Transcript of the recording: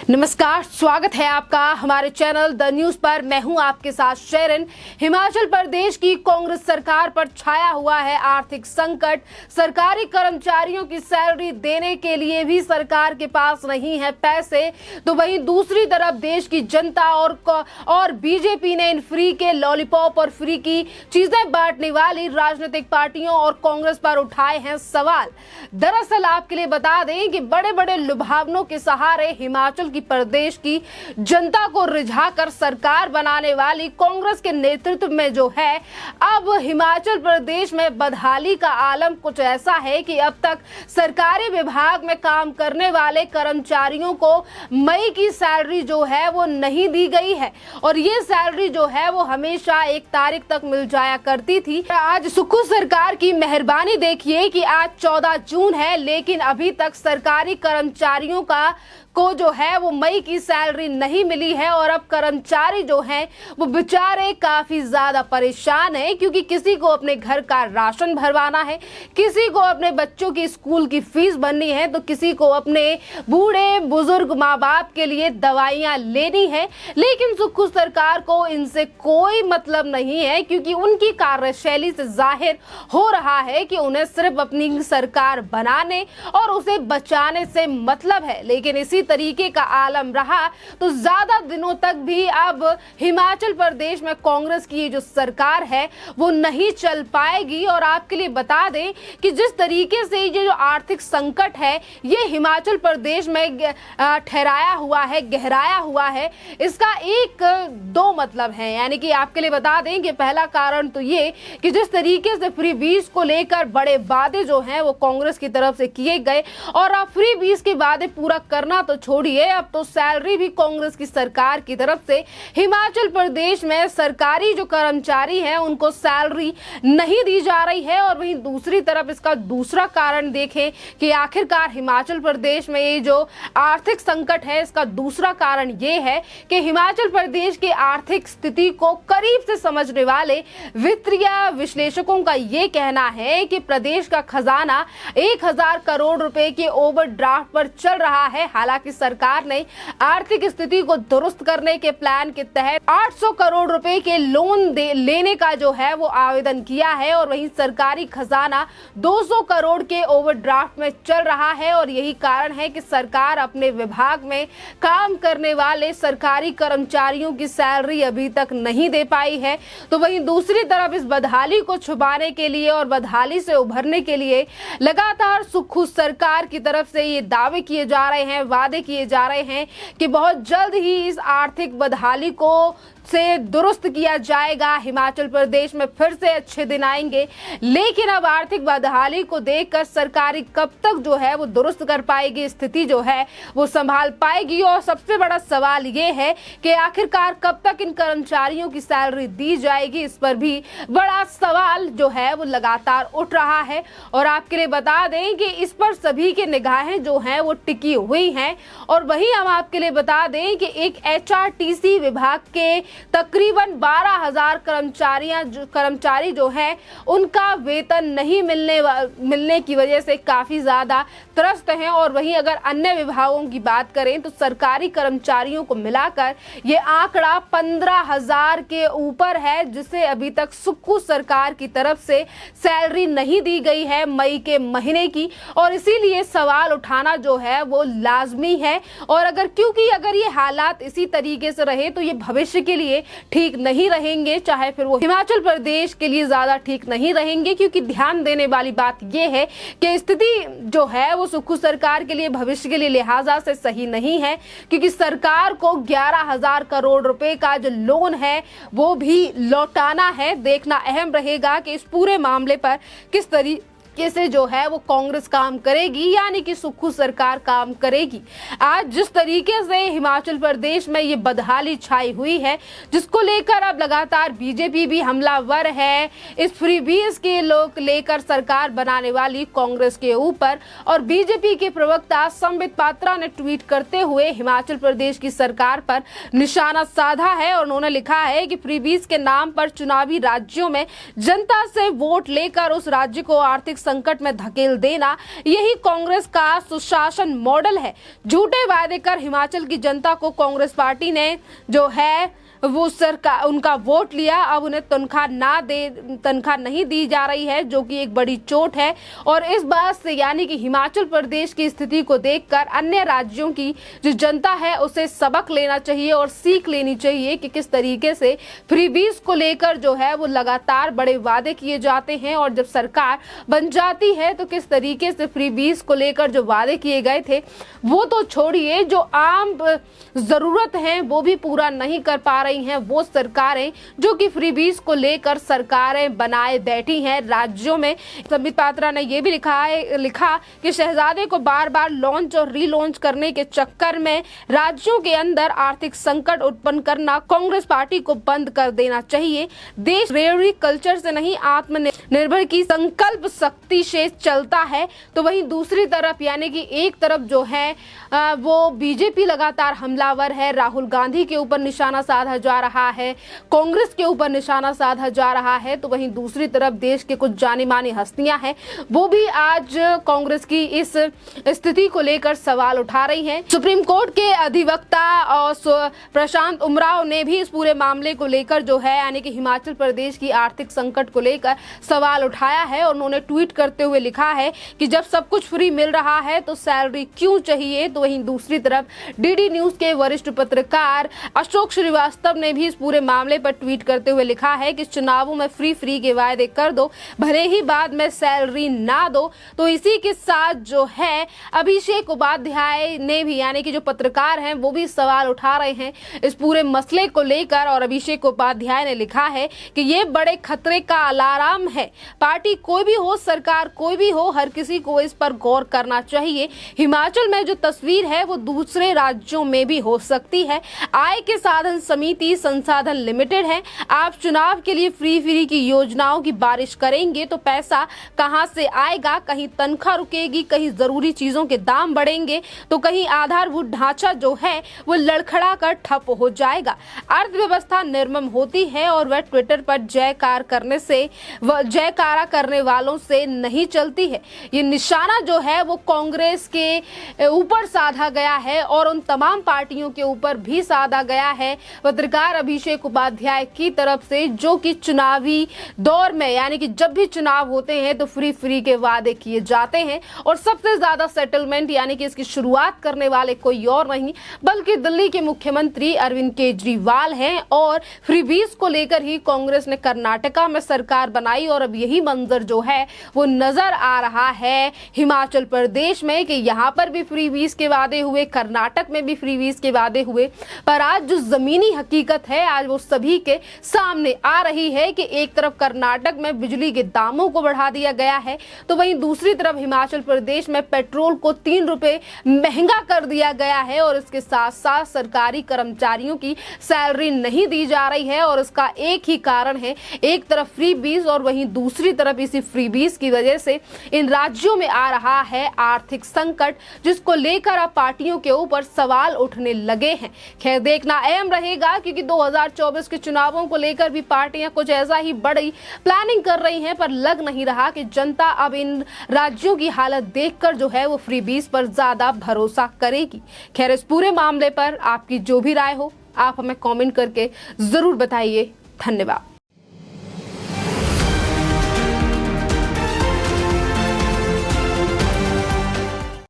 नमस्कार, स्वागत है आपका हमारे चैनल द न्यूज पर। मैं हूं आपके साथ शेरन। हिमाचल प्रदेश की कांग्रेस सरकार पर छाया हुआ है आर्थिक संकट। सरकारी कर्मचारियों की सैलरी देने के लिए भी सरकार के पास नहीं है पैसे, तो वहीं दूसरी तरफ देश की जनता और बीजेपी ने इन फ्री के लॉलीपॉप और फ्री की चीजें बांटने वाली राजनीतिक पार्टियों और कांग्रेस पर उठाए हैं सवाल। दरअसल आपके लिए बता दें कि बड़े बड़े लुभावनों के सहारे हिमाचल की प्रदेश की जनता को रिझाकर सरकार बनाने वाली कांग्रेस के नेतृत्व में जो है, अब हिमाचल प्रदेश में बदहाली का आलम कुछ ऐसा है कि अब तक सरकारी विभाग में काम करने वाले कर्मचारियों को मई की सैलरी जो है वो नहीं दी गई है, और ये सैलरी जो है वो हमेशा 1 तारीख तक मिल जाया करती थी। आज सुक्खू सरकार की मेहरबानी देखिए कि आज 14 जून है, लेकिन अभी तक सरकारी कर्मचारियों को जो है वो मई की सैलरी नहीं मिली है। और अब कर्मचारी जो हैं वो बेचारे काफी ज्यादा परेशान हैं, क्योंकि किसी को अपने घर का राशन भरवाना है, किसी को अपने बच्चों की स्कूल की फीस भरनी है, तो किसी को अपने बूढ़े बुजुर्ग माँ बाप के लिए दवाइयां लेनी है। लेकिन सुक्खू सरकार को इनसे कोई मतलब नहीं है, क्योंकि उनकी कार्यशैली से जाहिर हो रहा है कि उन्हें सिर्फ अपनी सरकार बनाने और उसे बचाने से मतलब है। लेकिन इसी तरीके का आलम रहा तो ज्यादा दिनों तक भी अब हिमाचल प्रदेश में कांग्रेस की जो सरकार है वो नहीं चल पाएगी। और आपके लिए बता दें कि जिस तरीके से ये जो आर्थिक संकट है ये हिमाचल प्रदेश में ठहराया हुआ है, गहराया हुआ है, इसका दो मतलब है। यानी कि आपके लिए बता दें कि पहला कारण तो ये कि जिस तरीके से फ्री बीस को लेकर बड़े वादे जो हैं वो कांग्रेस की तरफ से किए गए, और अब फ्री बीस के वादे पूरा करना तो छोड़िए, अब तो सैलरी भी कांग्रेस की सरकार की तरफ से हिमाचल प्रदेश में सरकारी जो कर्मचारी हैं उनको सैलरी नहीं दी जा रही है। और वहीं दूसरी तरफ इसका दूसरा कारण देखें कि आखिरकार हिमाचल प्रदेश में ये जो आर्थिक संकट है इसका दूसरा कारण ये है कि हिमाचल प्रदेश की आर्थिक स्थिति को करीब से समझने वाले वित्तीय विश्लेषकों का ये कहना है कि प्रदेश का खजाना 1000 करोड़ रुपए के ओवरड्राफ्ट पर चल रहा है। हालांकि सरकार ने आर्थिक स्थिति को दुरुस्त करने के प्लान के तहत 800 करोड़ रुपए के लोन लेने का जो है वो आवेदन किया है, और वहीं सरकारी खजाना 200 करोड़ के ओवरड्राफ्ट में चल रहा है। और यही कारण है कि सरकार अपने विभाग में काम करने वाले सरकारी कर्मचारियों की सैलरी अभी तक नहीं दे पाई है। तो वहीं दूसरी तरफ इस बदहाली को छुपाने के लिए और बदहाली से उभरने के लिए लगातार सुक्खू सरकार की तरफ से ये दावे किए जा रहे हैं, वादे किए जा रहे हैं कि बहुत जल्द ही इस आर्थिक बदहाली को से दुरुस्त किया जाएगा, हिमाचल प्रदेश में फिर से अच्छे दिन आएंगे। लेकिन अब आर्थिक बदहाली को देखकर सरकारी कब तक जो है वो दुरुस्त कर पाएगी, स्थिति जो है वो संभाल पाएगी। और सबसे बड़ा सवाल ये है कि आखिरकार कब तक इन कर्मचारियों की सैलरी दी जाएगी, इस पर भी बड़ा सवाल जो है वो लगातार उठ रहा है। और आपके लिए बता दें कि इस पर सभी की निगाहें जो हैं वो टिकी हुई हैं। और वहीं हम आपके लिए बता दें कि एक HRTC विभाग के तकरीबन 12,000 कर्मचारी जो हैं उनका वेतन नहीं मिलने की वजह से काफी ज्यादा त्रस्त हैं। और वहीं अगर अन्य विभागों की बात करें तो सरकारी कर्मचारियों को मिलाकर ये आंकड़ा 15,000 के ऊपर है, जिसे अभी तक सुक्खू सरकार की तरफ से सैलरी नहीं दी गई है मई के महीने की। और इसीलिए सवाल उठाना जो है वो लाजमी है। और क्योंकि अगर ये हालात इसी तरीके से रहे तो ये भविष्य के लिए ठीक नहीं रहेंगे, चाहे फिर वो हिमाचल प्रदेश के लिए ज्यादा ठीक नहीं रहेंगे। क्योंकि ध्यान देने वाली बात यह है कि स्थिति जो है वो सुक्खू सरकार के लिए भविष्य के लिए लिहाजा से सही नहीं है, क्योंकि सरकार को 11,000 करोड़ रुपए का जो लोन है वो भी लौटाना है। देखना अहम रहेगा कि इस पूरे मामले पर किस कैसे जो है वो कांग्रेस काम करेगी, यानी कि सुक्खू सरकार काम करेगी। आज जिस तरीके से हिमाचल प्रदेश में ये बदहाली छाई हुई है, जिसको लेकर अब लगातार बीजेपी भी हमलावर है इस फ्री बीस के लोग लेकर सरकार बनाने वाली कांग्रेस के ऊपर। और बीजेपी के प्रवक्ता संबित पात्रा ने ट्वीट करते हुए हिमाचल प्रदेश की सरकार पर निशाना साधा है, और उन्होंने लिखा है कि फ्री बीस के नाम पर चुनावी राज्यों में जनता से वोट लेकर उस राज्य को आर्थिक संकट में धकेल देना, यही कांग्रेस का सुशासन मॉडल है। झूठे वायदे कर हिमाचल की जनता को कांग्रेस पार्टी ने जो है वो सरकार उनका वोट लिया, अब उन्हें तनख्वाह नहीं दी जा रही है, जो कि एक बड़ी चोट है। और इस बात से यानी कि हिमाचल प्रदेश की स्थिति को देखकर अन्य राज्यों की जो जनता है उसे सबक लेना चाहिए और सीख लेनी चाहिए कि किस तरीके से फ्रीबीज को लेकर जो है वो लगातार बड़े वादे किए जाते हैं और जब सरकार बन जाती है तो किस तरीके से फ्रीबीज को लेकर जो वादे किए गए थे वो तो छोड़िए, जो आम जरूरत है वो भी पूरा नहीं कर पा रही हैं वो सरकारें, जो कि फ्रीबीज को लेकर सरकारें बनाए बैठी हैं राज्यों में। संबित पात्रा ने यह भी लिखा कि शहजादे को बार बार लॉन्च और रीलॉन्च करने के चक्कर में राज्यों के अंदर आर्थिक संकट उत्पन्न करना कांग्रेस पार्टी को बंद कर देना चाहिए। देश रेवड़ी कल्चर से नहीं आत्मनिर्भर की संकल्प शक्ति से चलता है, तो वहीं दूसरी तरफ यानी कि एक तरफ जो है वो बीजेपी लगातार हमलावर है, राहुल गांधी के ऊपर निशाना साधा जा रहा है, कांग्रेस के ऊपर निशाना साधा जा रहा है, तो वहीं दूसरी तरफ देश के कुछ जानी मानी हस्तियां हैं वो भी आज कांग्रेस की इस स्थिति को लेकर सवाल उठा रही हैं। सुप्रीम कोर्ट के अधिवक्ता और प्रशांत उमराव ने भी इस पूरे मामले को लेकर जो है यानी कि हिमाचल प्रदेश की आर्थिक संकट को लेकर सवाल उठाया है और उन्होंने ट्वीट करते हुए लिखा है कि जब सब कुछ फ्री मिल रहा है तो सैलरी क्यों चाहिए। तो वहीं दूसरी तरफ डीडी न्यूज के वरिष्ठ पत्रकार अशोक श्रीवास्तव ने भी इस पूरे मामले पर ट्वीट करते हुए लिखा है कि चुनावों में फ्री के वायदे कर दो, भले ही बाद में सैलरी ना दो। तो इसी के साथ जो है अभिषेक उपाध्याय ने भी यानी कि जो पत्रकार हैं वो भी सवाल उठा रहे हैं इस पूरे मसले को लेकर और अभिषेक उपाध्याय ने लिखा है कि ये बड़े खतरे का अलार्म है। पार्टी कोई भी हो, सरकार कोई भी हो, हर किसी को इस पर गौर करना चाहिए। हिमाचल में जो तस्वीर है वो दूसरे राज्यों में भी हो सकती है। आय के साधन समिति संसाधन लिमिटेड है। आप चुनाव के लिए फ्री की योजनाओं की बारिश करेंगे तो पैसा कहां से आएगा? कहीं तनख्वाह रुकेगी, कहीं जरूरी चीजों के दाम बढ़ेंगे, तो कहीं आधारभूत ढांचा जो है वो लड़खड़ा कर ठप हो जाएगा। अर्थव्यवस्था निर्मम होती है और वह ट्विटर पर जयकारा करने वालों से नहीं चलती है। ये निशाना जो है वो कांग्रेस के ऊपर साधा गया है और उन तमाम पार्टियों के ऊपर भी साधा गया है पत्रकार अभिषेक उपाध्याय की तरफ से, जो कि चुनावी दौर में यानी कि जब भी चुनाव होते हैं तो फ्री के वादे किए जाते हैं और सबसे ज्यादा सेटलमेंट यानी कि इसकी शुरुआत करने वाले कोई और नहीं बल्कि दिल्ली के मुख्यमंत्री अरविंद केजरीवाल हैं। और फ्रीबीज को लेकर ही कांग्रेस ने कर्नाटका में सरकार बनाई और अब यही मंजर जो है वो नजर आ रहा है हिमाचल प्रदेश में कि यहाँ पर भी फ्रीबीज के वादे हुए, कर्नाटक में भी फ्रीबीज के वादे हुए, पर आज जो जमीनी हकीकत है आज वो सभी के सामने आ रही है कि एक तरफ कर्नाटक में बिजली के दामों को बढ़ा दिया गया है तो वहीं दूसरी तरफ हिमाचल प्रदेश में पेट्रोल को 3 रुपए महंगा कर दिया गया है और इसके साथ साथ सरकारी कर्मचारियों की सैलरी नहीं दी जा रही है। और इसका एक ही कारण है, एक तरफ फ्रीबीज और वहीं दूसरी तरफ इसी फ्रीबीज की वजह से इन राज्यों में आ रहा है आर्थिक संकट, जिसको लेकर अब पार्टियों के ऊपर सवाल उठने लगे हैं। खैर देखना अहम रहेगा क्योंकि 2024 के चुनावों को लेकर भी पार्टियां कुछ ऐसा ही बड़ी प्लानिंग कर रही हैं, पर लग नहीं रहा कि जनता अब इन राज्यों की हालत देखकर जो है वो फ्रीबीज पर ज्यादा भरोसा करेगी। खैर इस पूरे मामले पर आपकी जो भी राय हो आप हमें कमेंट करके जरूर बताइए। धन्यवाद।